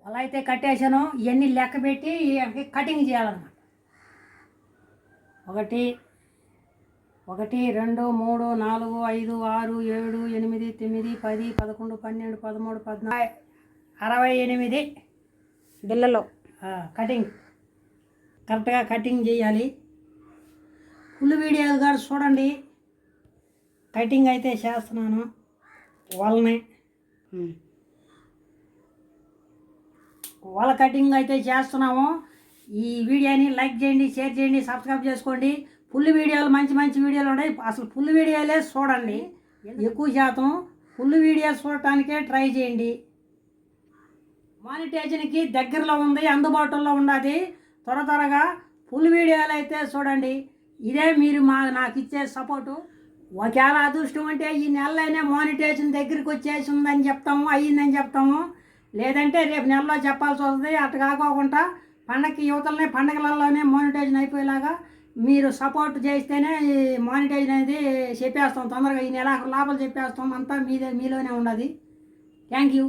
అలా అయితే కట్టేసాను. ఇవన్నీ లెక్క పెట్టి కటింగ్ చేయాలన్నమాట. 1 1 2 3 4 5 6 7 8 9 10 11 12 13 14 68 బిల్లలో కటింగ్ కరెక్ట్గా కటింగ్ చేయాలి. ఫుల్ వీడియో కూడా చూడండి. కటింగ్ అయితే చేస్తున్నాను వాళ్ళ కటింగ్ అయితే చేస్తున్నాము. ఈ వీడియోని లైక్ చేయండి, షేర్ చేయండి, సబ్స్క్రైబ్ చేసుకోండి. ఫుల్ వీడియోలు మంచి మంచి వీడియోలు ఉన్నాయి. అసలు ఫుల్ వీడియోలే చూడండి. ఎక్కువ శాతం ఫుల్ వీడియో చూడటానికే ట్రై చేయండి. మానిటైజేషన్కి దగ్గరలో ఉంది, అందుబాటులో ఉన్నది. త్వరగా ఫుల్ వీడియోలు అయితే చూడండి. ఇదే మీరు నాకు ఇచ్చే సపోర్టు. ఒకవేళ అదృష్టం అంటే ఈ నెలలోనే మానిటైజేషన్ దగ్గరికి వచ్చేసి ఉందని చెప్తాము, అయ్యిందని చెప్తాము. లేదంటే రేపు నెలలో చెప్పాల్సి వస్తుంది. అటు కాకోకుండా పండగకి యువతలనే పండగలలోనే మానిటైజేషన్ అయిపోయేలాగా మీరు సపోర్ట్ చేస్తేనే మానిటైజేషన్ అనేది చెప్పేస్తాం. తొందరగా ఈ నెల లోపల చెప్పేస్తాం. అంతా మీలోనే ఉన్నది. Thank you.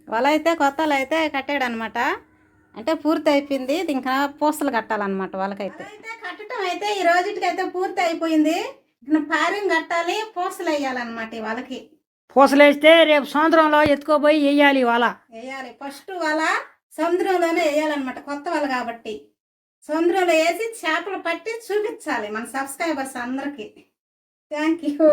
వల అయితే కొత్తలు అయితే కట్టాడు అనమాట. అంటే పూర్తి అయిపోయింది. ఇంకా పూసలు కట్టాలన్నమాట. వాళ్ళకైతే కట్టడం అయితే ఈ రోజుకైతే పూర్తి అయిపోయింది. పారింగ్ కట్టాలి, పూసలు వేయాలన్నమాట. వాళ్ళకి పూసలు వేస్తే రేపు సముద్రంలో ఎత్తుకోపోయి వేయాలి. వేయాలి. ఫస్ట్ వల సముద్రంలోనే వేయాలన్నమాట. కొత్త వల కాబట్టి సముద్రంలో వేసి చేపలు పట్టి చూపించాలి మన సబ్స్క్రైబర్స్ అందరికీ. Thank you.